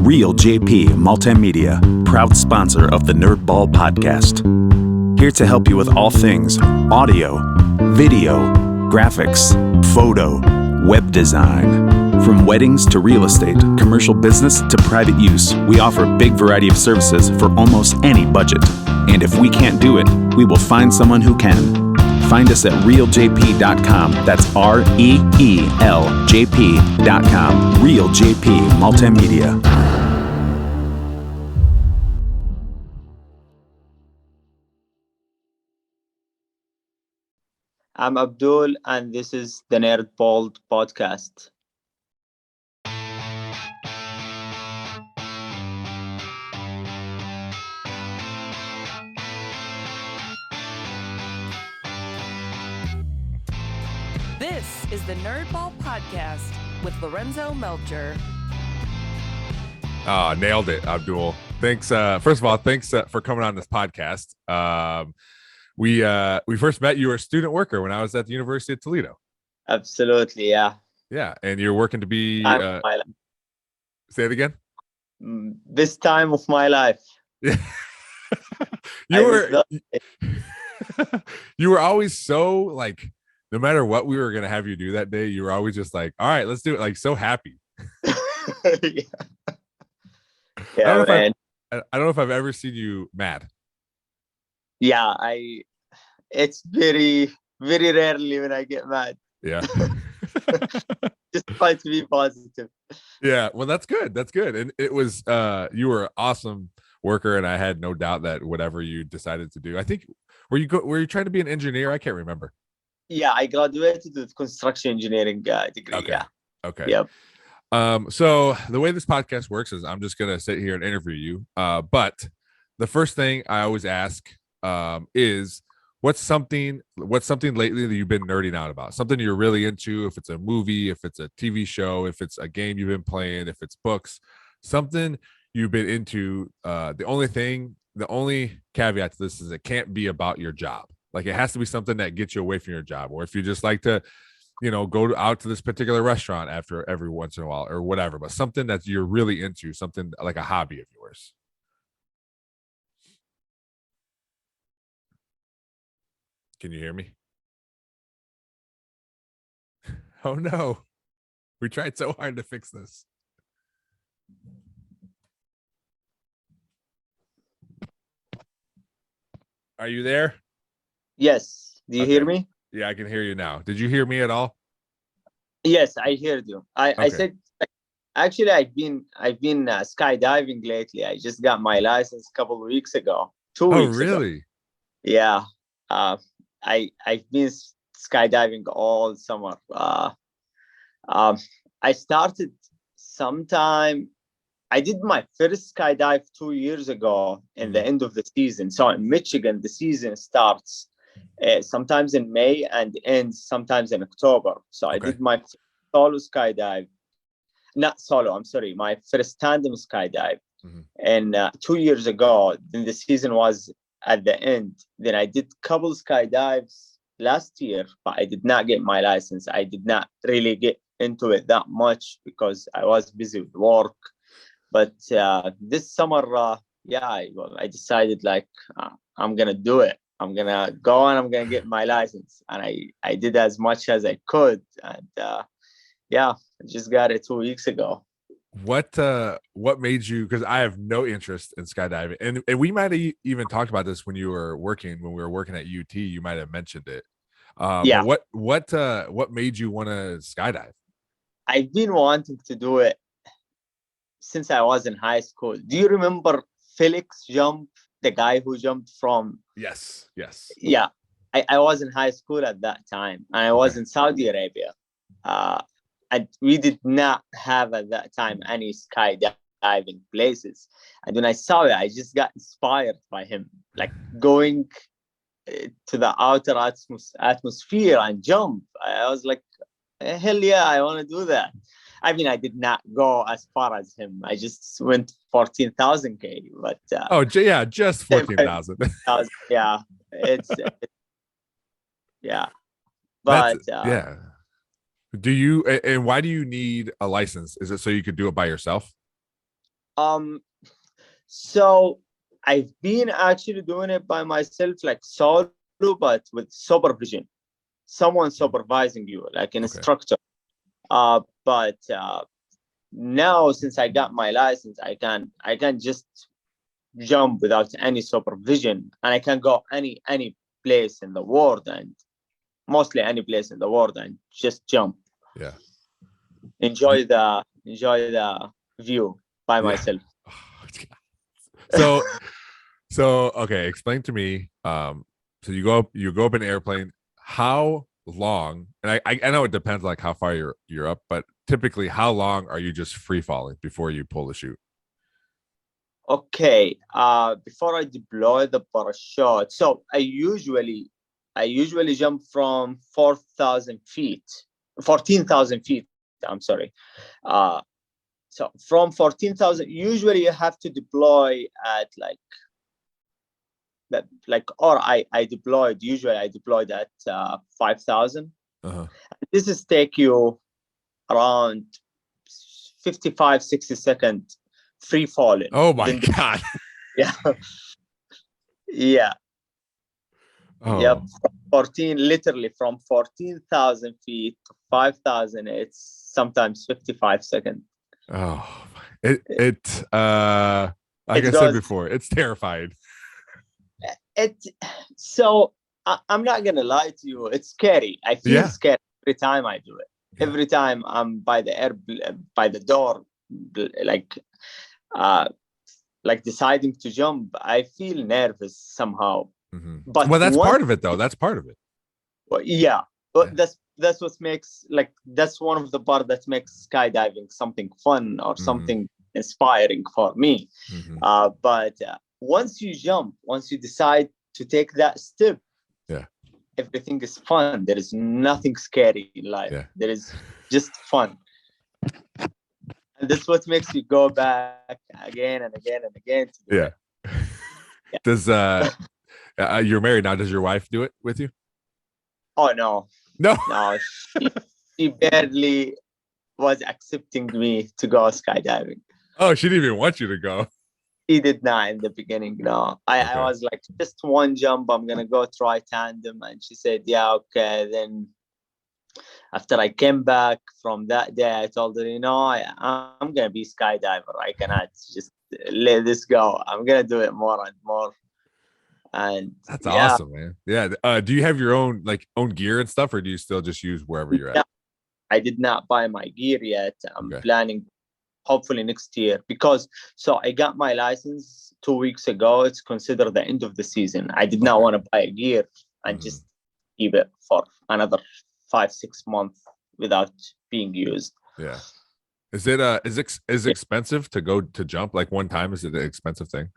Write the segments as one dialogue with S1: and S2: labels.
S1: Real JP Multimedia, proud sponsor of the Nerdball podcast. Here to help you with all things audio, video, graphics, photo, web design. From weddings to real estate, commercial business to private use, we offer a big variety of services for almost any budget. And if we can't do it, we will find someone who can. Find us at realjp.com. That's REELJP.com. Real JP Multimedia.
S2: I'm Abdul, and this is the Nerdball podcast.
S3: This is the Nerdball podcast with Lorenzo Melcher.
S4: Nailed it, Abdul. Thanks. First of all, thanks for coming on this podcast. We first met. You were a student worker when I was at the University of Toledo.
S2: Absolutely, yeah.
S4: Yeah, and you're working to be. Say it again.
S2: This time of my life.
S4: Yeah. You were always so like. No matter what we were gonna have you do that day, you were always just like, "All right, let's do it." Like so happy.
S2: Yeah, man.
S4: I don't know if I've ever seen you mad.
S2: Yeah, it's very, very rarely when I get mad.
S4: Yeah.
S2: Just try to be positive.
S4: Yeah, well, that's good. That's good. And it was you were an awesome worker, and I had no doubt that whatever you decided to do. I think were you trying to be an engineer? I can't remember.
S2: Yeah, I graduated with construction engineering degree.
S4: Okay.
S2: Yeah.
S4: Okay.
S2: Yep.
S4: So the way this podcast works is I'm just gonna sit here and interview you. But the first thing I always ask is what's something lately that you've been nerding out about? Something you're really into, if it's a movie, if it's a TV show, if it's a game you've been playing, if it's books, something you've been into. The only caveat to this is it can't be about your job. Like it has to be something that gets you away from your job, or if you just like to, go out to this particular restaurant after every once in a while or whatever, but something that you're really into, something like a hobby of yours. Can you hear me? Oh no. We tried so hard to fix this. Are you there?
S2: Yes. Do you
S4: Okay.
S2: hear me?
S4: Yeah, I can hear you now. Did you hear me at all?
S2: Yes, I heard you. I said actually I've been skydiving lately. I just got my license a couple of weeks ago. 2 weeks ago.
S4: Oh, really?
S2: Yeah. I've been skydiving all summer. I started sometime. I did my first skydive 2 years ago in the end of the season. So in Michigan, the season starts sometimes in May and ends sometimes in October. So I did my solo skydive. Not solo, I'm sorry. My first tandem skydive. And 2 years ago, then the season was at the end. Then I did couple skydives last year, but I did not get my license. I did not really get into it that much because I was busy with work. But this summer, I decided I'm gonna do it. I'm gonna go and I'm gonna get my license, and I did as much as I could, and I just got it 2 weeks ago.
S4: What made you? Because I have no interest in skydiving, and we might have even talked about this when we were working at UT. You might have mentioned it. But what made you want to skydive?
S2: I've been wanting to do it since I was in high school. Do you remember Felix Jump, the guy who jumped from?
S4: Yes.
S2: Yeah, I was in high school at that time, and I was in Saudi Arabia. And we did not have at that time any skydiving places. And when I saw it, I just got inspired by him, like going to the outer atmosphere and jump. I was like, hell yeah, I want to do that. I mean, I did not go as far as him. I just went 14,000 K, but
S4: just 14,000.
S2: Yeah, but
S4: Do you, and why do you need a license? Is it so you could do it by yourself?
S2: Um, so I've been actually doing it by myself, like solo, but with supervision, someone supervising you, like an
S4: Okay.
S2: instructor. But now since I got my license, I can just jump without any supervision, and I can go any place in the world, and mostly any place in the world, and just jump,
S4: Yeah.
S2: enjoy the view by
S4: Yeah.
S2: myself.
S4: So okay, explain to me. So you go up in an airplane. How long? And I know it depends like how far you're up, but typically how long are you just free falling before you pull the chute?
S2: Okay. Before I deploy the parachute, so I usually jump from 4,000 feet, 14,000 feet. I'm sorry. Uh, so from 14,000, usually you have to deploy at like that, like, or I deployed at 5,000.
S4: Uh-huh.
S2: This is take you around 55, 60 seconds free falling.
S4: Oh my
S2: Then,
S4: god.
S2: yeah, yeah. Yep,
S4: Oh.
S2: from 14, literally from 14,000 feet to 5,000, it's sometimes 55 seconds.
S4: Oh. It like I
S2: It
S4: said
S2: goes,
S4: before, it's terrifying.
S2: it, so I'm not gonna lie to you, it's scary. I feel
S4: Yeah.
S2: scared every time I do it.
S4: Yeah.
S2: Every time I'm by the door, like, uh, like deciding to jump, I feel nervous somehow.
S4: Mm-hmm.
S2: But
S4: Well, that's
S2: once,
S4: part of it though. That's part of it.
S2: yeah,
S4: Yeah.
S2: but that's what makes, like, that's one of the part that makes skydiving something fun or
S4: Mm-hmm.
S2: something inspiring for me.
S4: Mm-hmm.
S2: But once you jump, once you decide to take that step,
S4: Yeah.
S2: everything is fun. There is nothing scary in life.
S4: Yeah.
S2: There is just fun, and that's what makes you go back again and again and again to do
S4: Yeah.
S2: it. Yeah.
S4: Does you're married now? Does your wife do it with you?
S2: Oh no,
S4: No.
S2: no, she barely was accepting me to go skydiving.
S4: Oh, she didn't even want you to go.
S2: He did not in the beginning. No, I
S4: Okay.
S2: was like, just one jump. I'm gonna go try tandem, and she said, "Yeah, okay." Then after I came back from that day, I told her, I'm gonna be skydiver. I cannot just let this go. I'm gonna do it more and more. And
S4: That's
S2: yeah,
S4: awesome, man. Yeah. Do you have your own gear and stuff, or do you still just use wherever you're at?
S2: yeah, I did not buy my gear yet. I'm
S4: Okay.
S2: planning hopefully next year, because so I got my license 2 weeks ago. It's considered the end of the season. I did not
S4: Okay.
S2: want to buy a gear and
S4: Mhm.
S2: just keep it for another 5, 6 months without being used.
S4: Yeah. Is it is
S2: Yeah.
S4: expensive to go to jump like one time? Is it an expensive thing?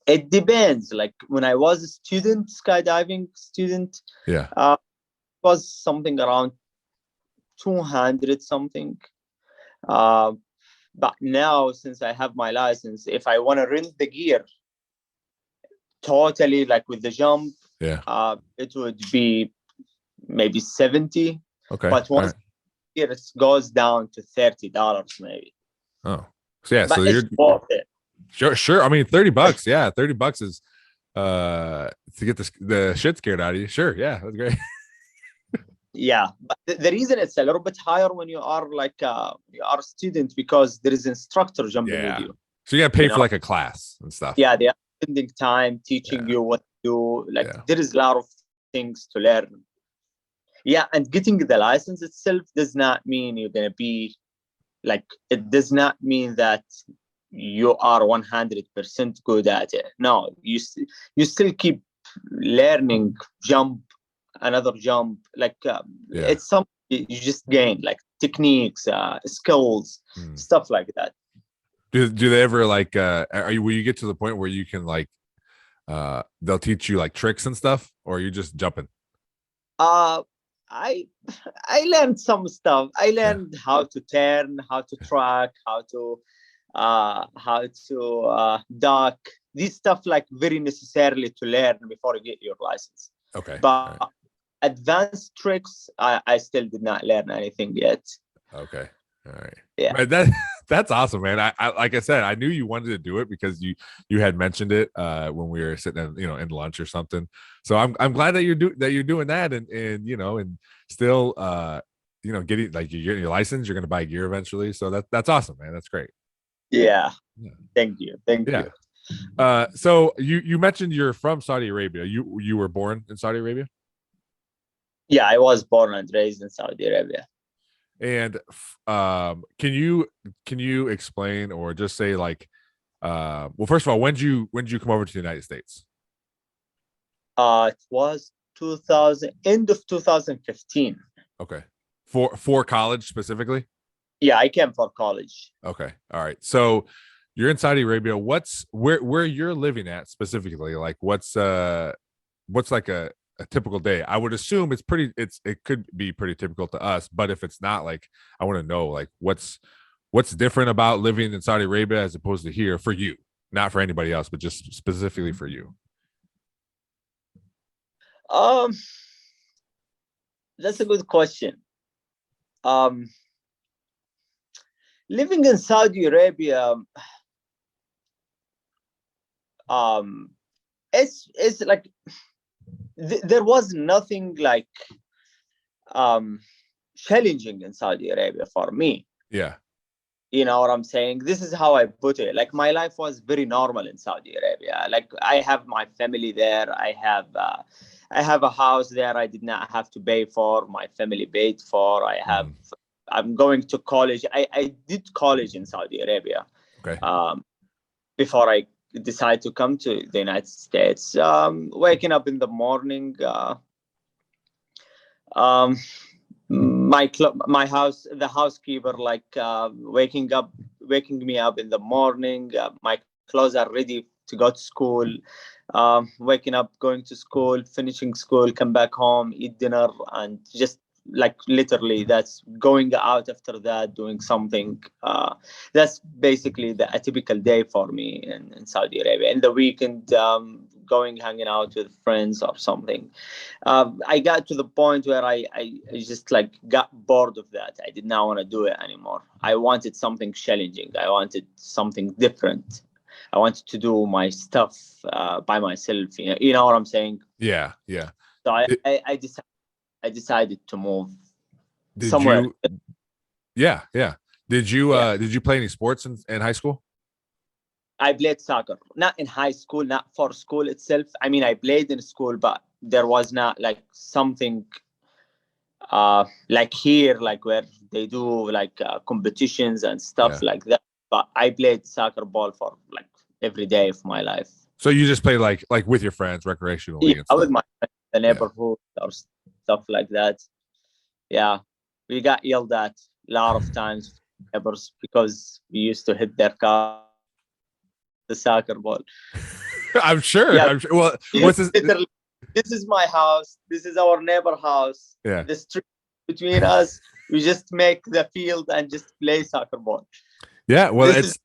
S2: It depends. Like when I was a student, skydiving student,
S4: Yeah.
S2: was something around 200 something. Uh, but now, since I have my license, if I want to rent the gear totally, like with the jump,
S4: Yeah.
S2: it would be maybe 70.
S4: Okay.
S2: But
S4: All
S2: once
S4: right.
S2: it goes down to $30 maybe.
S4: Oh. So yeah,
S2: But
S4: so
S2: it's
S4: you're
S2: worth it.
S4: sure. I mean, $30. Yeah, $30 is to get the shit scared out of you. Sure. Yeah, that's great.
S2: Yeah, but the reason it's a little bit higher when you are like you are a student, because there is instructor jumping with
S4: Yeah.
S2: you.
S4: So you gotta pay
S2: You
S4: for
S2: know,
S4: like a class and stuff.
S2: yeah, they are spending time teaching
S4: Yeah.
S2: you what to do. Like
S4: Yeah.
S2: there is a lot of things to learn. Yeah, and getting the license itself does not mean you're gonna be like. It does not mean that you are 100% good at it. No, you still keep learning, jump, another jump. Like
S4: Yeah.
S2: it's something you just gain, like techniques, skills,
S4: Hmm.
S2: stuff like that.
S4: Do they ever like will you get to the point where you can like they'll teach you like tricks and stuff, or are you just jumping?
S2: Uh, I I learned some stuff. I
S4: Yeah.
S2: learned how to turn, how to track, how to duck. These stuff like very necessarily to learn before you get your license.
S4: Okay. All right.
S2: But advanced tricks, I still did not learn anything yet.
S4: Okay. All right.
S2: Yeah.
S4: Right, That's awesome, man. I like I said, I knew you wanted to do it because you had mentioned it when we were sitting in, in lunch or something. So I'm glad that you're doing that and and still getting like you're getting your license, you're gonna buy gear eventually. So that's awesome, man. That's great.
S2: Yeah.
S4: Yeah.
S2: Thank you.
S4: Yeah. So you mentioned you're from Saudi Arabia. You were born in Saudi Arabia?
S2: Yeah, I was born and raised in Saudi Arabia.
S4: And can you explain or just say like well, first of all, when did you come over to the United States?
S2: It was 2000, end of 2015.
S4: Okay. For college specifically?
S2: Yeah, I came for college.
S4: Okay. All right. So you're in Saudi Arabia. What's where you're living at specifically? Like what's like a typical day? I would assume it could be pretty typical to us, but if it's not, like I want to know like what's different about living in Saudi Arabia as opposed to here for you, not for anybody else, but just specifically for you.
S2: That's a good question. Living in Saudi Arabia, it's like there was nothing like challenging in Saudi Arabia for me.
S4: Yeah.
S2: You know what I'm saying? This is how I put it. Like my life was very normal in Saudi Arabia. Like I have my family there. I have a house there. I did not have to pay for. My family paid for. I'm going to college. I did college in Saudi Arabia.
S4: Okay.
S2: Before I decide to come to the United States. Waking up in the morning. The housekeeper, like waking me up in the morning. My clothes are ready to go to school. Waking up, going to school, finishing school, come back home, eat dinner, and just like literally that's going out after that, doing something. That's basically a typical day for me in Saudi Arabia. In the weekend, going hanging out with friends or something. I got to the point where I just like got bored of that. I did not want to do it anymore. I wanted something challenging. I wanted something different. I wanted to do my stuff by myself. You know what I'm saying?
S4: Yeah. Yeah.
S2: So I decided to move
S4: Did
S2: somewhere.
S4: you? Yeah. Yeah. Did you play any sports in high school?
S2: I played soccer, not in high school, not for school itself. I mean, I played in school, but there was not like something like here, like where they do like competitions and stuff like that. But I played soccer ball for like every day of my life.
S4: So you just play like with your friends recreationally?
S2: Yeah,
S4: and stuff.
S2: with my friends, the neighborhood or stuff like that. Yeah, we got yelled at a lot of times neighbors because we used to hit their car the soccer ball.
S4: I'm sure.
S2: Yeah.
S4: I'm sure. Well, what's this?
S2: Literally, this is my house. This is our neighbor house.
S4: Yeah.
S2: The street between us. We just make the field and just play soccer ball.
S4: Yeah. Well,
S2: This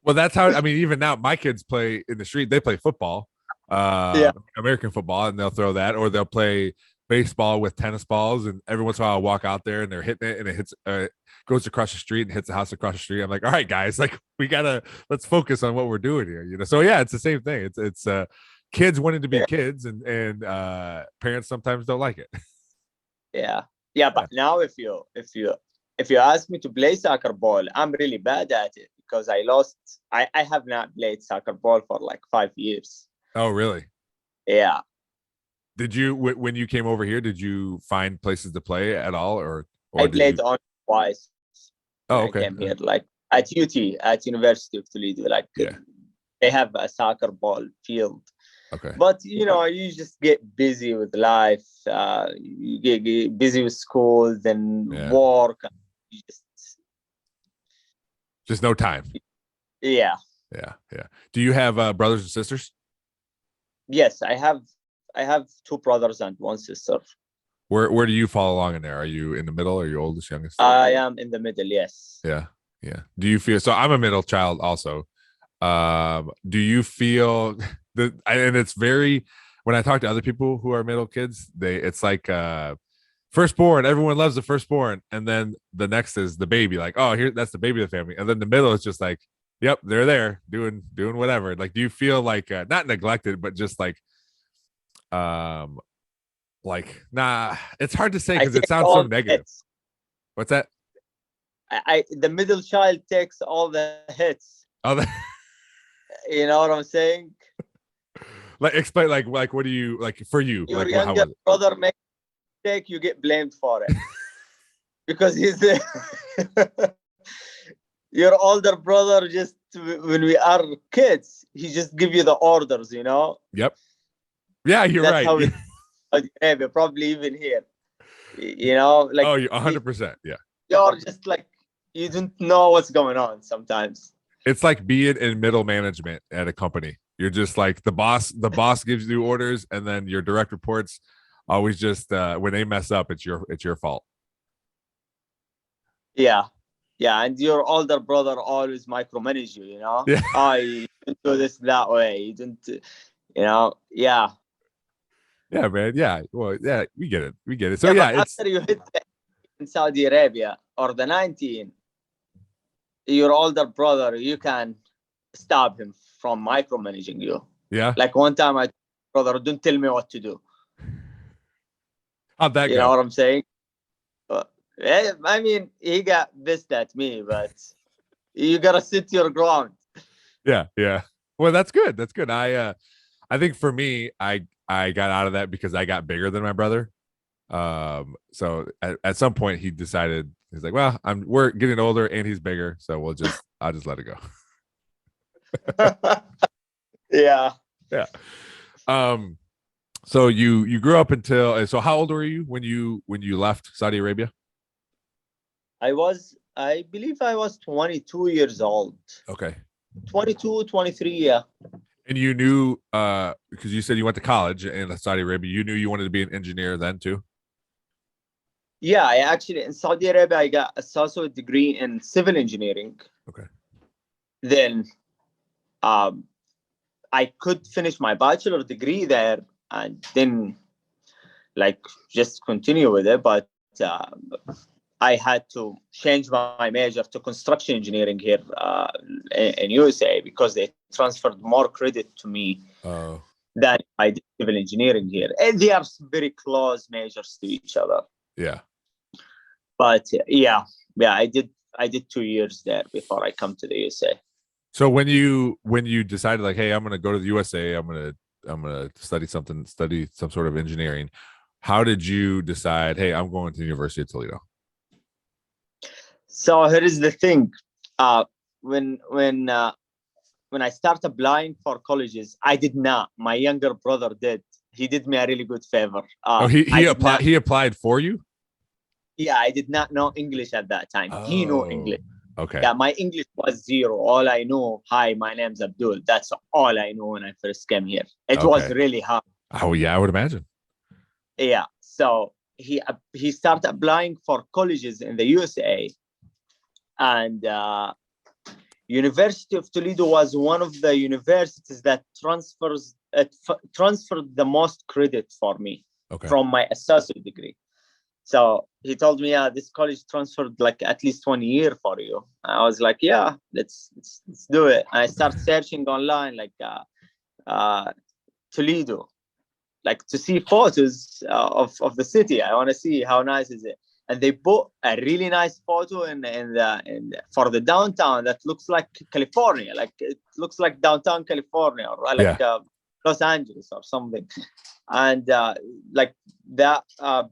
S4: Well, that's how. I mean, even now, my kids play in the street. They play football, American football, and they'll throw that, or they'll play baseball with tennis balls. And every once in a while, I'll walk out there and they're hitting it, and it hits, goes across the street and hits the house across the street. I'm like, all right, guys, like let's focus on what we're doing here. So yeah, it's the same thing. It's kids wanting to be kids, and parents sometimes don't like it.
S2: Yeah. But now, if you ask me to play soccer ball, I'm really bad at it because I lost. I have not played soccer ball for like 5 years.
S4: Oh, really?
S2: Yeah.
S4: Did you, when you came over here, did you find places to play at all, or
S2: I played on twice.
S4: Oh, okay.
S2: I came here like at UT, at University of Toledo. Like they have a soccer ball field.
S4: Okay.
S2: But you just get busy with life. You get busy with school, then work. You
S4: just no time.
S2: Yeah.
S4: Do you have brothers and sisters?
S2: Yes, I have 2 brothers and 1 sister.
S4: Where do you fall along in there? Are you in the middle? Or are you oldest, youngest?
S2: I am in the middle. Yes.
S4: Yeah. Do you feel so? I'm a middle child also. Do you feel that? And it's very, when I talk to other people who are middle kids, it's like firstborn, everyone loves the firstborn, and then the next is the baby, like, oh, here, that's the baby of the family, and then the middle is just like, yep, they're there doing whatever. Like, do you feel like not neglected, but just like nah, it's hard to say because it sounds so negative.
S2: Hits.
S4: What's that?
S2: The middle child takes all the hits.
S4: Oh,
S2: You know what I'm saying?
S4: like, explain, like what do you, like, for you,
S2: Your
S4: like,
S2: younger brother makes a mistake, you get blamed for it. Because he's your older brother, just when we are kids, he just give you the orders, you know?
S4: Yep. Yeah, you're
S2: That's
S4: right.
S2: how it probably even here. You know, like,
S4: oh, 100%. Yeah.
S2: You're just like, you don't know what's going on sometimes.
S4: It's like being in middle management at a company. You're just like the boss gives you orders, and then your direct reports always just when they mess up, it's your fault.
S2: Yeah. And your older brother always micromanage you, you know?
S4: Yeah.
S2: Oh, you didn't do this that way. You didn't, you know? Yeah.
S4: Yeah, man. Yeah. Well, yeah, we get it. So
S2: yeah,
S4: it's
S2: after you hit in Saudi Arabia or the 19, your older brother, you can stop him from micromanaging you.
S4: Yeah.
S2: Like one time, I told brother, don't tell me what to do.
S4: How'd that go?
S2: You know what I'm saying? I mean, he got pissed at me, but you gotta sit your ground.
S4: Yeah. Well, that's good. That's good. I think for me, I got out of that because I got bigger than my brother. So at some point he decided, he's like, well, we're getting older and he's bigger, so I'll just let it go.
S2: Yeah.
S4: So you grew up until, so how old were you when you left Saudi Arabia?
S2: I believe I was 22 years old.
S4: Okay.
S2: 22, 23, yeah.
S4: And you knew, because you said you went to college in Saudi Arabia, you knew you wanted to be an engineer then too?
S2: Yeah, I actually, in Saudi Arabia, I got a associate degree in civil engineering.
S4: Okay.
S2: Then I could finish my bachelor degree there and then like just continue with it. But I had to change my major to construction engineering here in USA because they transferred more credit to me than I did civil engineering here. And they are very close majors to each other.
S4: Yeah.
S2: But yeah, I did 2 years there before I come to the USA.
S4: So when you decided, like, hey, I'm going to go to the USA, I'm going to study some sort of engineering, how did you decide, hey, I'm going to the University of Toledo?
S2: So here is the thing. When I started applying for colleges, I did not. My younger brother did. He did me a really good favor.
S4: He applied for you?
S2: Yeah, I did not know English at that time. He knew English.
S4: Okay.
S2: Yeah, my English was zero. All I know, hi, my name's Abdul. That's all I know when I first came here. It was really hard.
S4: Oh yeah, I would imagine.
S2: Yeah. So he started applying for colleges in the USA, and University of Toledo was one of the universities that transferred the most credit for me from my associate degree. So he told me, this college transferred like at least 1 year for you. I was like, yeah, let's do it. And I started searching online, like Toledo, like to see photos of the city. I want to see how nice is it. And they put a really nice photo for the downtown that looks like California, like it looks like downtown California, or like Los Angeles or something. And like that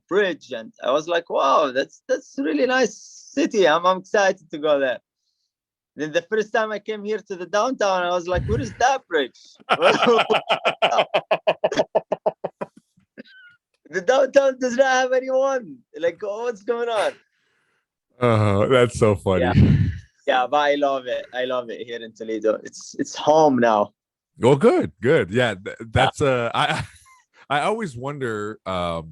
S2: bridge, and I was like, wow, that's a really nice city. I'm excited to go there. Then the first time I came here to the downtown, I was like, where is that bridge? The downtown does not have anyone. Like, what's going on?
S4: Oh, that's so funny.
S2: Yeah, but I love it here in Toledo. It's home now.
S4: Well, good. Yeah, that's I always wonder. I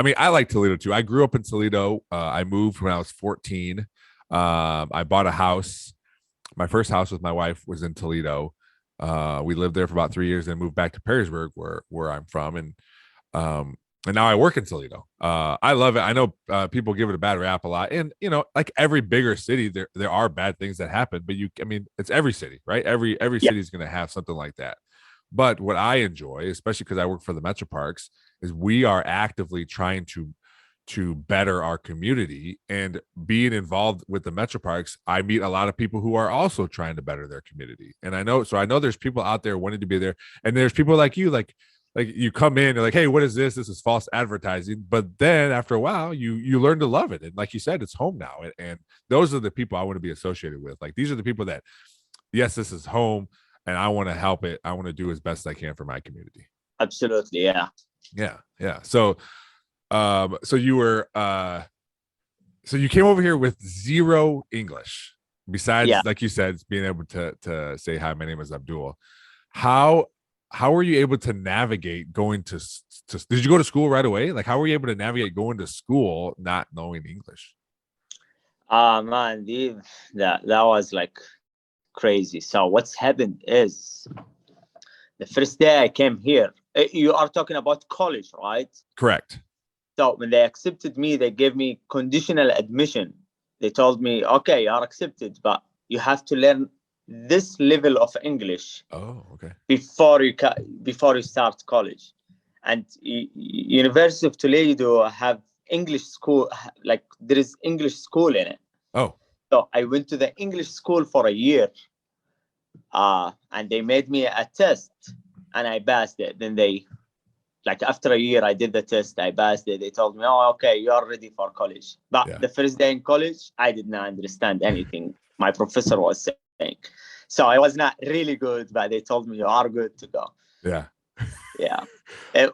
S4: mean, I like Toledo too. I grew up in Toledo. I moved when I was 14. I bought a house. My first house with my wife was in Toledo. We lived there for about 3 years and moved back to Perrysburg, where I'm from. And and now I work in Toledo. I love it. I know people give it a bad rap a lot, and like every bigger city, there are bad things that happen. But it's every city, right? Every
S2: Yeah.
S4: city is going to have something like that. But what I enjoy, especially because I work for the Metro Parks, is we are actively trying to better our community, and being involved with the Metro Parks, I meet a lot of people who are also trying to better their community. And I know there's people out there wanting to be there, and there's people like you, like you come in, you're like, hey, what is this? This is false advertising. But then after a while, you learn to love it. And like you said, it's home now. And those are the people I want to be associated with. Like, these are the people that, yes, this is home, and I want to help it. I want to do as best I can for my community.
S2: Absolutely. Yeah.
S4: Yeah. So you were so you came over here with zero English, besides, like you said, being able to say, hi, my name is Abdul. How were you able to navigate going to did you go to school right away? Like, how were you able to navigate going to school not knowing English?
S2: Man, that was like crazy. So what's happened is, the first day I came here, you are talking about college, right?
S4: Correct.
S2: So when they accepted me, they gave me conditional admission. They told me, okay, you are accepted, but you have to learn this level of English.
S4: Oh, okay.
S2: Before you start college. And University of Toledo have English school, like there is English school in it.
S4: Oh.
S2: So I went to the English school for a year, and they made me a test, and I passed it. Then after a year, I did the test, I passed it. They told me, oh, okay, you are ready for college. But the first day in college, I did not understand anything my professor was saying. So I was not really good, but they told me you are good to go.
S4: Yeah.
S2: Yeah.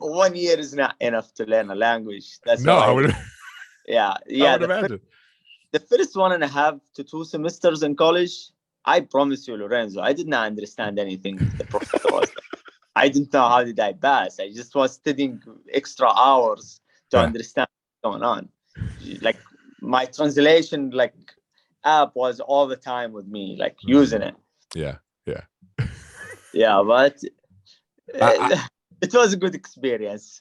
S2: 1 year is not enough to learn a language. That's
S4: no, I would.
S2: Yeah.
S4: I would imagine.
S2: The first 1.5 to 2 semesters in college, I promise you, Lorenzo, I did not understand anything the professor was saying. I didn't know how did I pass. I just was studying extra hours to understand what's going on. Like, my translation app was all the time with me, using it.
S4: Yeah.
S2: Yeah, but it was a good experience.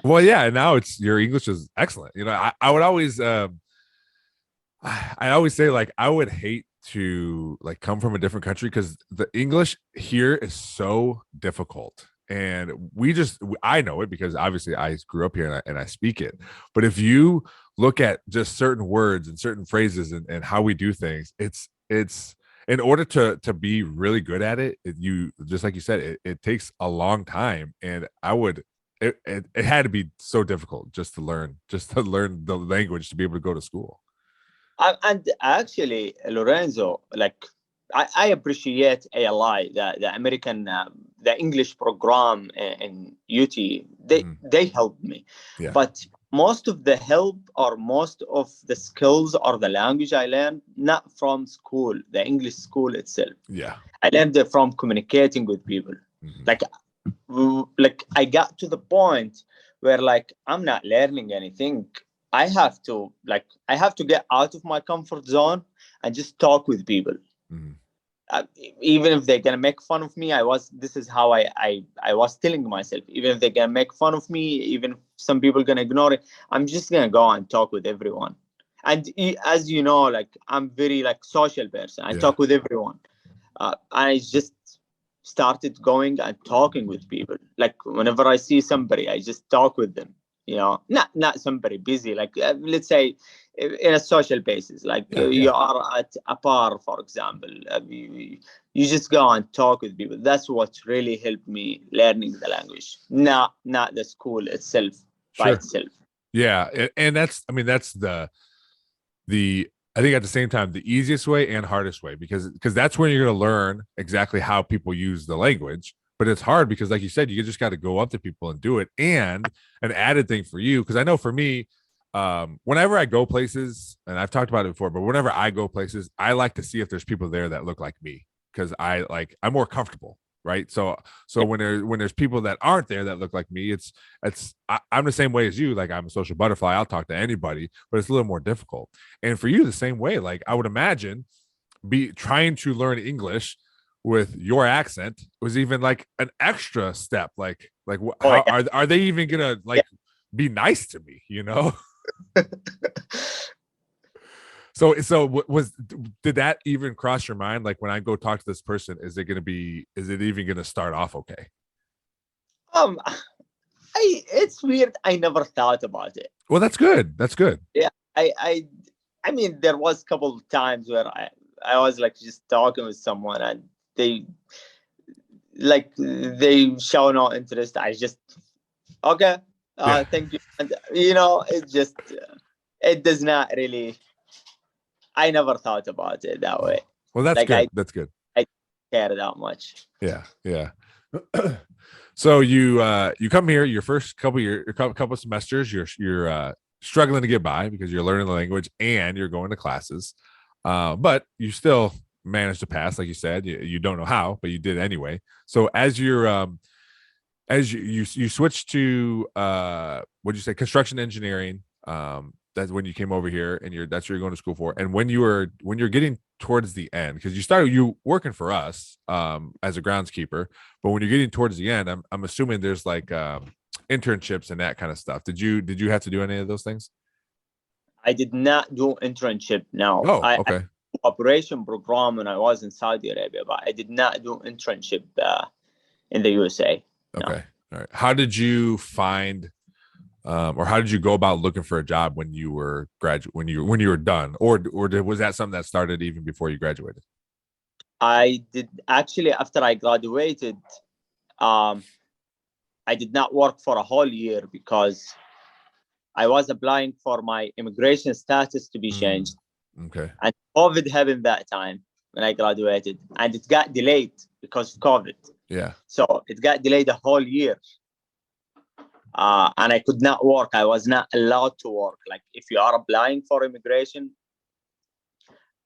S4: Well, yeah, and now your English is excellent. I would always I always say, like, I would hate to come from a different country, because the English here is so difficult. And I know it because obviously I grew up here and I speak it. But if you look at just certain words and certain phrases and how we do things, it's in order to be really good at it, you just like you said, it takes a long time. And it had to be so difficult just to learn the language to be able to go to school.
S2: And actually, Lorenzo, I appreciate ALI, the American, the English program in UT. They helped me.
S4: Yeah.
S2: But most of the help, or most of the skills, or the language I learned, not from school, the English school itself.
S4: Yeah.
S2: I learned it from communicating with people. I got to the point where I'm not learning anything. I have to get out of my comfort zone and just talk with people. Even if they're gonna make fun of me, this is how I was telling myself, even if they're gonna make fun of me, even if some people gonna ignore it, I'm just gonna go and talk with everyone. And as you know, I'm very social person. I talk with everyone. I just started going and talking with people. Whenever I see somebody, I just talk with them. Not somebody busy, let's say in a social basis, you are at a bar, for example. You just go and talk with people. That's what really helped me learning the language, not the school itself by itself.
S4: Yeah. And that's the I think at the same time, the easiest way and hardest way, because that's when you're going to learn exactly how people use the language. But it's hard because, like you said, you just got to go up to people and do it. And an added thing for you, because I know for me, whenever I go places, and I've talked about it before, but whenever I go places, I like to see if there's people there that look like me, because I'm more comfortable, right? So when there's people that aren't there that look like me, I'm the same way as you. I'm a social butterfly. I'll talk to anybody, but it's a little more difficult. And for you, the same way. I would imagine trying to learn English with your accent was even an extra step. Are they even gonna be nice to me, you know? So did that even cross your mind? Like, when I go talk to this person, is it even going to start off okay?
S2: It's weird. I never thought about it.
S4: Well, that's good. That's good.
S2: Yeah. I mean, there was a couple of times where I was like just talking with someone and they show no interest. I just, okay,
S4: Yeah.
S2: thank you. And it just, it does not really, I never thought about it that way.
S4: Well, that's
S2: Like
S4: good. That's good.
S2: I care that much.
S4: Yeah. Yeah. So you come here your first couple semesters, you're struggling to get by because you're learning the language and you're going to classes, but you still managed to pass. Like you said, you don't know how, but you did anyway. So as you switch to what'd you say, construction engineering, that's when you came over here, and that's what you're going to school for. And when you're getting towards the end, because you working for us as a groundskeeper, but when you're getting towards the end, I'm assuming there's like internships and that kind of stuff. Did you have to do any of those things?
S2: I did not do internship. No.
S4: Oh, okay.
S2: I operation program when I was in Saudi Arabia, but I did not do internship in the USA. No.
S4: Okay. All right. How did you find or how did you go about looking for a job when you were when you were done, or was that something that started even before you graduated?
S2: I did actually, after I graduated, I did not work for a whole year because I was applying for my immigration status to be changed.
S4: Okay.
S2: And COVID happened that time when I graduated, and it got delayed because of COVID.
S4: Yeah.
S2: So it got delayed a whole year. And I could not work. I was not allowed to work. Like, if you are applying for immigration,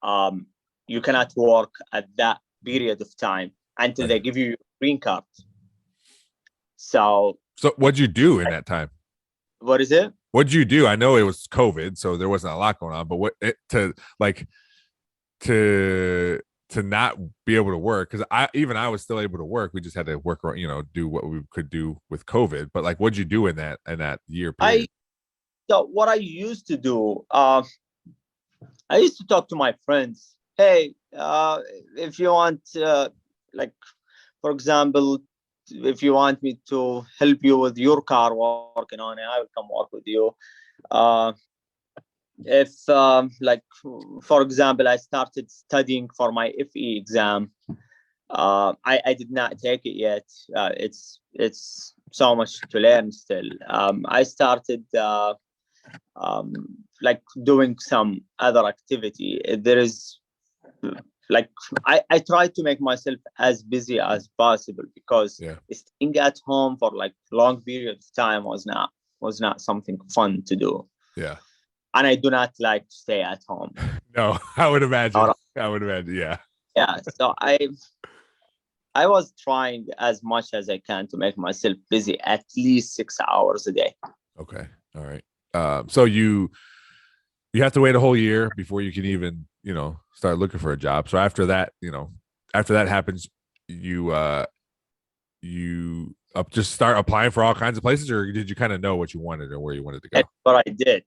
S2: you cannot work at that period of time until they give you your green card. So
S4: what'd you do in that time?
S2: What is it?
S4: What'd you do? I know it was COVID, so there wasn't a lot going on, but to not be able to work, because I was still able to work. We just had to work, do what we could do with COVID. But like, what'd you do in that year period?
S2: So what I used to do, I used to talk to my friends. Hey, if you want, like, for example, if you want me to help you with your car working on it, I will come work with you. If like, for example, I started studying for my FE exam. I did not take it yet. It's so much to learn still. I started like doing some other activity. There is like, I try to make myself as busy as possible, because staying at home for like long periods of time was not something fun to do.
S4: Yeah.
S2: And I do not like to stay at home.
S4: No, I would imagine. Yeah.
S2: Yeah. So I was trying as much as I can to make myself busy at least 6 hours a day.
S4: Okay. All right. So you have to wait a whole year before you can even, start looking for a job. So after that happens, you just start applying for all kinds of places, or did you kind of know what you wanted or where you wanted to go?
S2: That's what I did.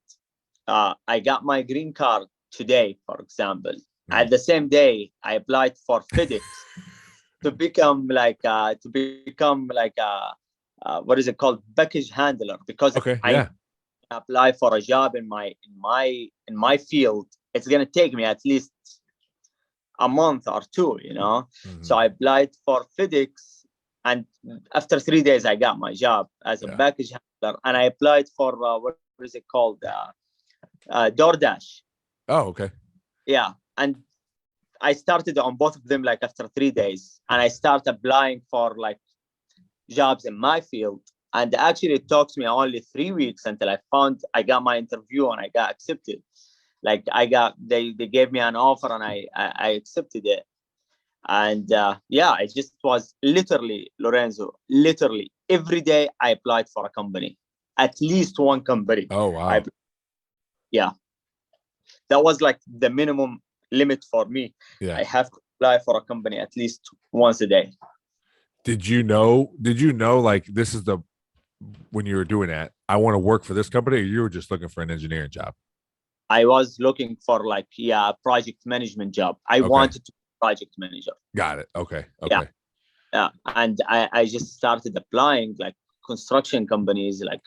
S2: I got my green card today, for example. At the same day, I applied for FedEx to become like what is it called, package handler, because I apply for a job in my field. It's gonna take me at least a month or two, So I applied for FedEx, and after 3 days, I got my job as a package handler. And I applied for what is it called, DoorDash.
S4: Oh, okay.
S2: Yeah, and I started on both of them like after 3 days, and I started applying for like jobs in my field. And actually, it took me only 3 weeks until I got my interview and I got accepted. Like, they gave me an offer and I accepted it. And I just was literally, Lorenzo, every day I applied for a company, at least one company.
S4: Oh, wow.
S2: That was like the minimum limit for me.
S4: Yeah.
S2: I have to apply for a company at least once a day.
S4: Did you know like this is when you were doing that, I want to work for this company, or you were just looking for an engineering job?
S2: I was looking for like, yeah, project management job. I wanted to be project manager.
S4: Got it. Okay.
S2: Yeah. Yeah. And I just started applying like construction companies, like,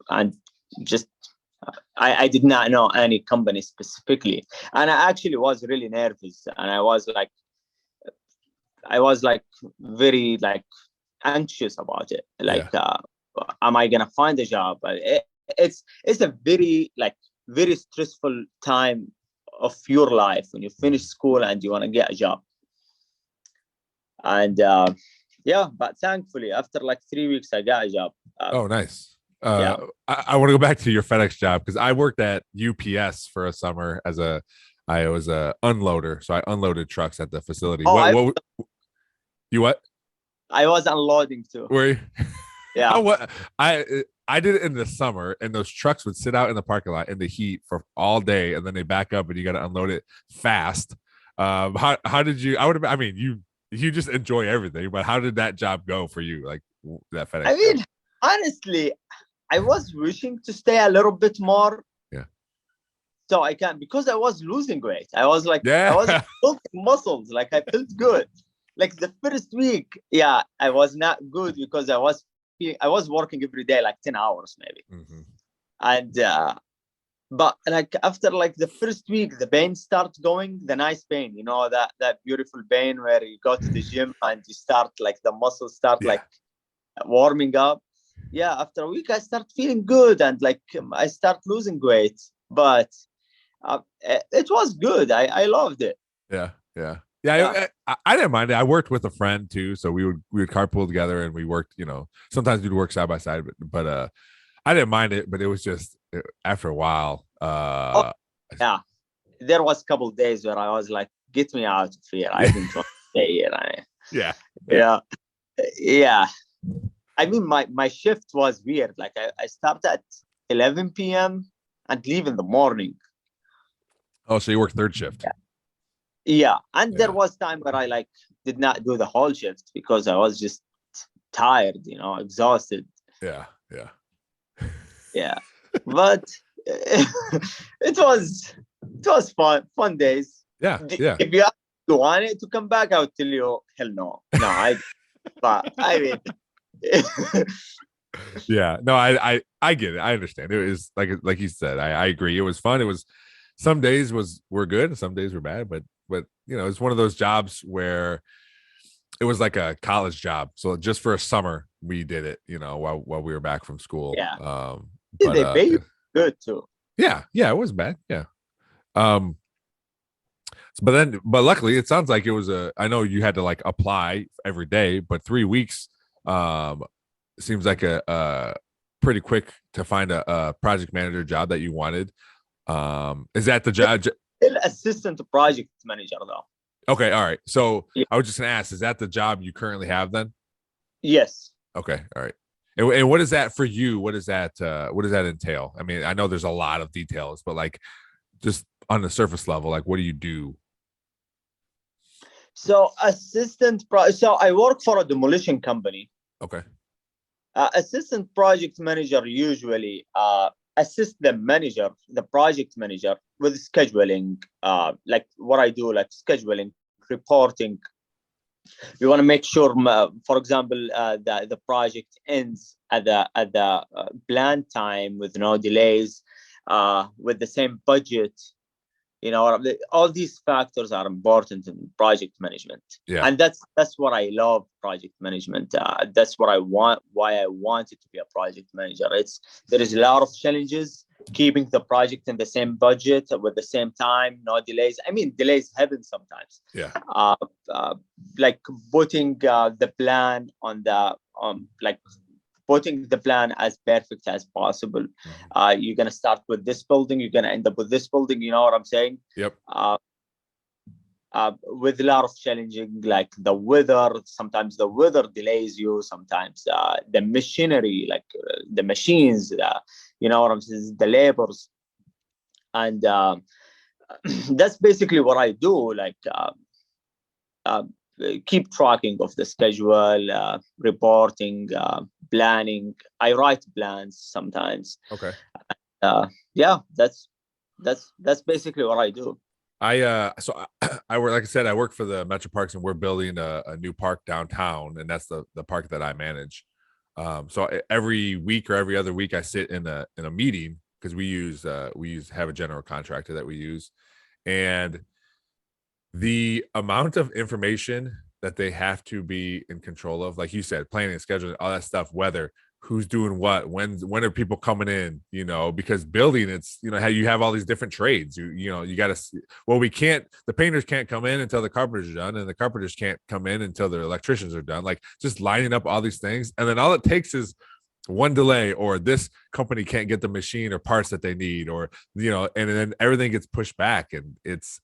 S2: and just, I did not know any company specifically. And I actually was really nervous. And I was like very like anxious about it. Like, am I going to find a job? It's a very stressful time of your life when you finish school and you want to get a job. And but thankfully after like 3 weeks I got a job.
S4: Oh, nice. I want to go back to your FedEx job, because I worked at UPS for a summer I was a unloader, so I unloaded trucks at the facility. You what?
S2: I was unloading too.
S4: Were you?
S2: Yeah.
S4: I did it in the summer, and those trucks would sit out in the parking lot in the heat for all day, and then they back up, and you got to unload it fast. How did you? I mean, you just enjoy everything, but how did that job go for you? Like that FedEx?
S2: I mean,
S4: job?
S2: honestly, I was wishing to stay a little bit more.
S4: Yeah.
S2: So I can't, because I was losing weight. I was like,
S4: yeah.
S2: I was building muscles. Like I felt good. Like the first week, I was not good because I was working every day, like 10 hours maybe.
S4: Mm-hmm.
S2: And but like after like the first week, the pain starts going, the nice pain, you know, that beautiful pain where you go to the gym and you start like the muscles start like warming up. Yeah, after a week I start feeling good, and like I start losing weight. But it was good. I loved it.
S4: Yeah. I didn't mind it. I worked with a friend too, so we would carpool together, and we worked. You know, sometimes we'd work side by side, but I didn't mind it. But it was just after a while.
S2: Yeah, there was a couple of days where I was like, "Get me out of here! I didn't want to stay here." Yeah. I mean, my shift was weird. Like I start at 11 p.m. and leave in the morning.
S4: Oh, so you work third shift?
S2: Yeah, and there was time where I like did not do the whole shift because I was just tired, you know, exhausted.
S4: Yeah.
S2: But it was fun days.
S4: Yeah.
S2: If you want it to come back, I would tell you, hell no. But I mean,
S4: yeah, no, I get it. I understand. It was like you said. I agree. It was fun. It was, some days were good, and some days were bad. But you know, it's one of those jobs where it was like a college job. So just for a summer, we did it. You know, while we were back from school.
S2: Yeah. They pay you good too.
S4: Yeah, it wasn't bad. Yeah. But luckily, it sounds like it was I know you had to like apply every day, but 3 weeks seems like a pretty quick to find a project manager job that you wanted. Is that the job?
S2: Still assistant project manager though.
S4: Okay, all right. So I was just gonna ask, is that the job you currently have then?
S2: Yes.
S4: Okay, all right. And what is that for you? What does that entail? I mean, I know there's a lot of details, but like just on the surface level, like what do you do?
S2: So so I work for a demolition company.
S4: Okay.
S2: Assistant project manager usually assist the project manager with scheduling, like what I do, like scheduling, reporting. We want to make sure, for example, the project ends at the planned time with no delays, with the same budget. You know, all these factors are important in project management.
S4: Yeah.
S2: And that's what I love, project management. That's what I want, why I wanted to be a project manager. There is a lot of challenges keeping the project in the same budget with the same time, no delays. I mean, delays happen sometimes.
S4: Yeah.
S2: Like putting the plan on putting the plan as perfect as possible. You're going to start with this building, you're going to end up with this building, you know what I'm saying?
S4: Yep.
S2: With a lot of challenging, like the weather. Sometimes the weather delays you, sometimes the machinery, like the machines, you know what I'm saying, the labors. And that's basically what I do. Like keep tracking of the schedule, reporting, planning. I write plans sometimes.
S4: Okay.
S2: Yeah, that's basically what I do.
S4: I work, like I said, I work for the Metro Parks, and we're building a new park downtown, and that's the park that I manage. So every week or every other week I sit in a meeting, because we have a general contractor that we use, and the amount of information that they have to be in control of, like you said, planning and scheduling, all that stuff, weather, who's doing what, when are people coming in, because building, it's, how you have all these different trades, you got to, well, the painters can't come in until the carpenters are done, and the carpenters can't come in until the electricians are done, like just lining up all these things. And then all it takes is one delay, or this company can't get the machine or parts that they need, or, and then everything gets pushed back. And it's,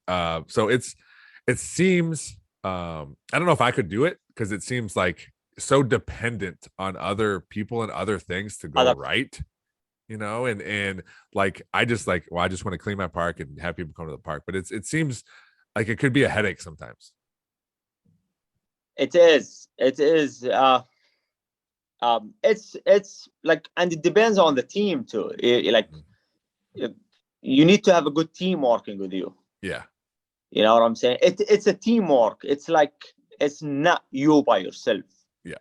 S4: it seems, I don't know if I could do it, because it seems like so dependent on other people and other things to go right, and like, I just want to clean my park and have people come to the park. But it seems like it could be a headache sometimes.
S2: It is. It's like, and it depends on the team too. You need to have a good team working with you.
S4: Yeah.
S2: You know what I'm saying? It's a teamwork. It's like, it's not you by yourself.
S4: Yeah.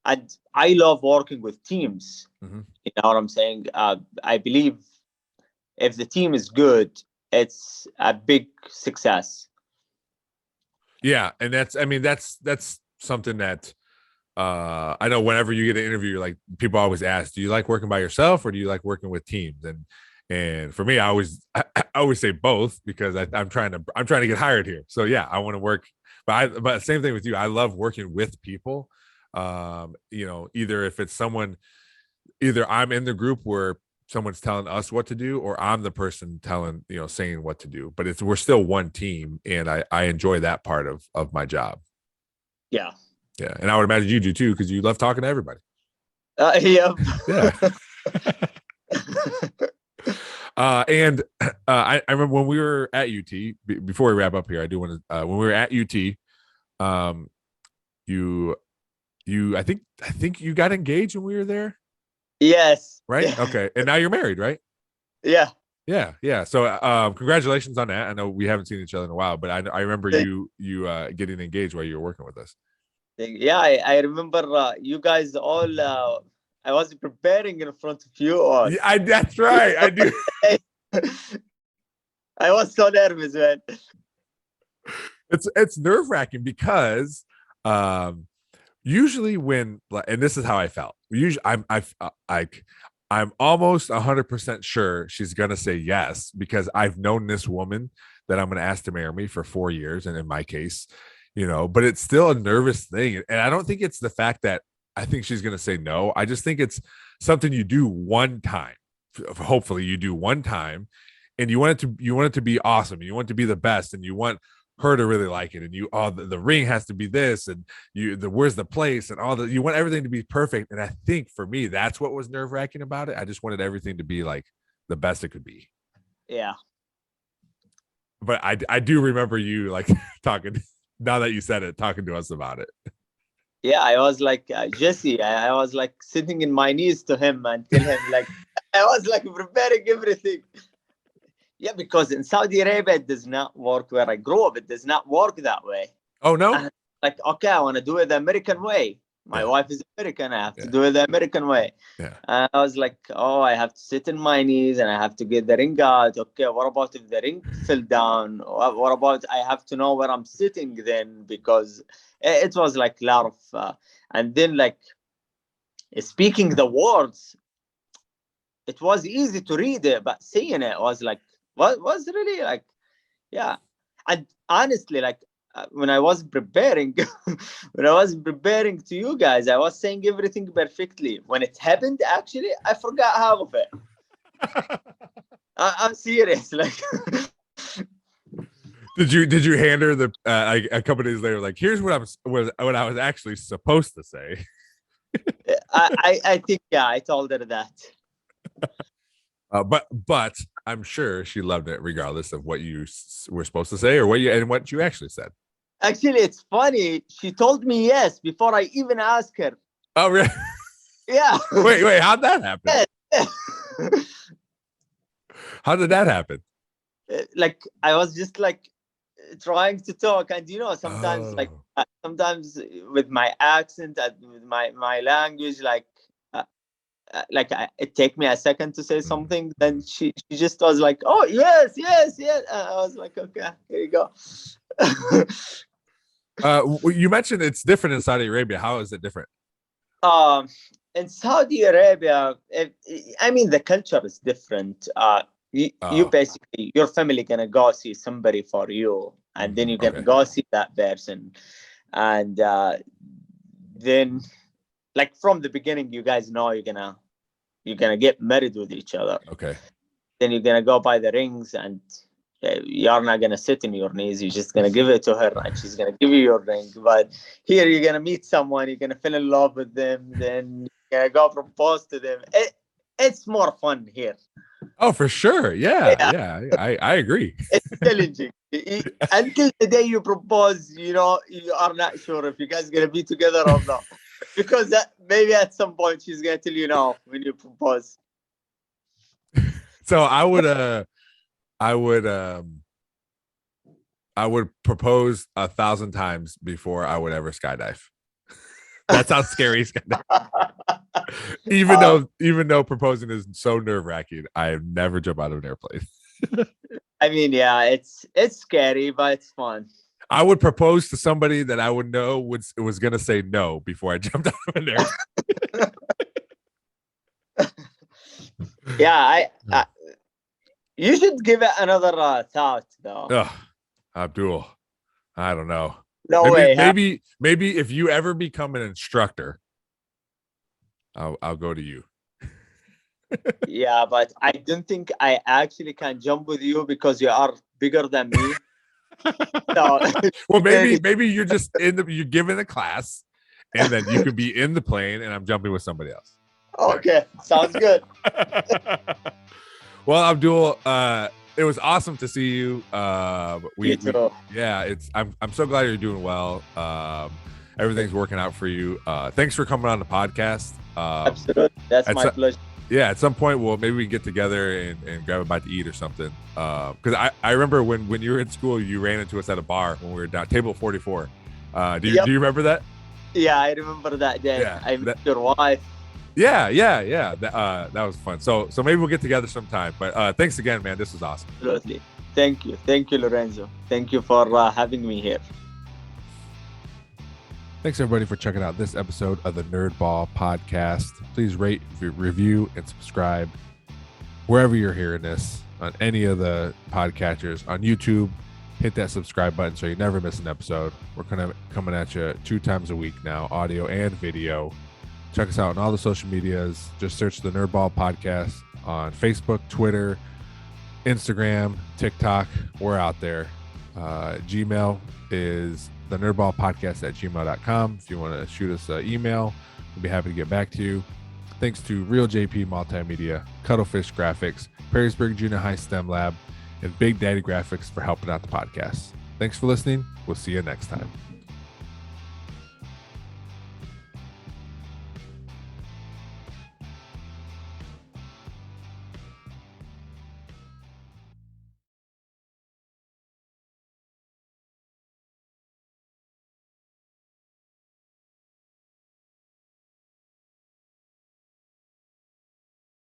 S2: And I love working with teams.
S4: Mm-hmm.
S2: You know what I'm saying? I believe if the team is good, it's a big success.
S4: Yeah. And that's something that, I know whenever you get an interview, like, people always ask, do you like working by yourself or do you like working with teams? And for me, I always say both, because I'm trying to get hired here. So yeah, I want to work, but same thing with you. I love working with people. Either if it's either I'm in the group where someone's telling us what to do, or I'm the person saying what to do, but we're still one team. And I enjoy that part of my job.
S2: Yeah.
S4: Yeah. And I would imagine you do too, because you love talking to everybody.
S2: Yeah.
S4: Yeah. And I remember when we were at UT, before we wrap up here, I do want to, when we were at UT, I think you got engaged when we were there.
S2: Yes.
S4: Right.
S2: Yeah.
S4: Okay. And now you're married, right?
S2: Yeah.
S4: Yeah. So, congratulations on that. I know we haven't seen each other in a while, but I remember you getting engaged while you were working with us.
S2: Yeah. I remember you guys all, I was preparing in front of you all.
S4: Yeah, that's right. I do.
S2: I was so nervous, man.
S4: It's nerve-wracking, because usually when, and this is how I felt, usually I'm almost 100% sure she's gonna say yes, because I've known this woman that I'm gonna ask to marry me for 4 years, and in my case, but it's still a nervous thing. And I don't think it's the fact that I think she's gonna say no. I just think it's something you do one time. Hopefully you do one time, and you want it to be awesome, and you want it to be the best, and you want her to really like it, and the ring has to be this, and where's the place, and you want everything to be perfect. And I think for me, that's what was nerve-wracking about it. I just wanted everything to be like the best it could be.
S2: Yeah.
S4: But I do remember you like talking, now that you said it, talking to us about it.
S2: Yeah, I was like, Jesse, I was like sitting in my knees to him and tell him, like, I was like preparing everything. Yeah, because in Saudi Arabia, it does not work where I grew up. It does not work that way.
S4: Oh, no?
S2: And like, okay, I want to do it the American way. My wife is American. I have to do it the American way.
S4: Yeah.
S2: And I was like, oh, I have to sit in my knees and I have to get the ring out. Okay, what about if the ring fell down? What about I have to know where I'm sitting then? Because it was like a lot of, and then like speaking the words, it was easy to read it, but saying it was like, was really like, yeah. And honestly, like, when I was preparing, to you guys, I was saying everything perfectly. When it happened, actually, I forgot half of it. I'm serious. Like,
S4: did you hand her the a couple days later, like, here's what I was actually supposed to say?
S2: I think, yeah, I told her that.
S4: But I'm sure she loved it regardless of what you were supposed to say or what you actually said.
S2: Actually, it's funny. She told me yes before I even asked her.
S4: Oh, really?
S2: Yeah.
S4: Wait, how'd that happen?
S2: Yes.
S4: How did that happen?
S2: Like I was just like trying to talk, and sometimes like
S4: Oh.
S2: sometimes with my accent and with my language, it take me a second to say something. Then she just was like, "Oh yes, yes, yes." I was like, "Okay, here you go."
S4: You mentioned it's different in Saudi Arabia. How is it different?
S2: um, in Saudi Arabia, I mean, the culture is different. You
S4: Oh,
S2: basically, your family gonna go see somebody for you, and then you're gonna
S4: okay.
S2: go see that person, and then like from the beginning, you guys know you're gonna get married with each other.
S4: Okay.
S2: Then you're gonna go buy the rings, and you're not gonna sit in your knees. You're just gonna give it to her, and she's gonna give you your ring. But here, you're gonna meet someone. You're gonna fall in love with them. Then you're gonna go propose to them. It's more fun here.
S4: Oh, for sure. Yeah,
S2: Yeah,
S4: yeah. I agree.
S2: it's challenging. Until the day you propose, you are not sure if you guys gonna be together or not, because maybe at some point she's gonna tell you no when you propose.
S4: So I would propose 1,000 times before I would ever skydive. That's how scary skydive. Even though proposing is so nerve-wracking, I never jump out of an airplane.
S2: I mean, yeah, it's scary, but it's fun.
S4: I would propose to somebody that I would know was gonna say no before I jumped out of an airplane.
S2: Yeah, you should give it another thought, though.
S4: Ugh, Abdul, I don't know.
S2: No way. Huh?
S4: Maybe if you ever become an instructor, I'll go to you.
S2: Yeah, but I don't think I actually can jump with you because you are bigger than me. So,
S4: Well, maybe you're just you're given a class, and then you could be in the plane, and I'm jumping with somebody else.
S2: okay, sounds good.
S4: Well, Abdul, it was awesome to see you. I'm so glad you're doing well. Everything's working out for you. Thanks for coming on the podcast.
S2: Absolutely, that's my pleasure.
S4: Yeah, at some point, maybe we can get together and grab a bite to eat or something. Because I remember when you were in school, you ran into us at a bar when we were down table 44. Do you remember that?
S2: Yeah, I remember that day.
S4: Yeah,
S2: I met your wife.
S4: Yeah. That was fun. So maybe we'll get together sometime. But thanks again, man. This was awesome.
S2: Absolutely. Thank you, Lorenzo. Thank you for having me here.
S4: Thanks everybody for checking out this episode of the Nerdball Podcast. Please rate, review, and subscribe wherever you're hearing this on any of the podcatchers. On YouTube, hit that subscribe button so you never miss an episode. We're coming at you 2 times a week now, audio and video. Check us out on all the social medias. Just search the Nerdball Podcast on Facebook, Twitter, Instagram, TikTok. We're out there. Gmail is the nerdballpodcast@gmail.com. If you want to shoot us an email, we'll be happy to get back to you. Thanks to Real JP Multimedia, Cuttlefish Graphics, Perrysburg Junior High STEM Lab, and Big Daddy Graphics for helping out the podcast. Thanks for listening. We'll see you next time.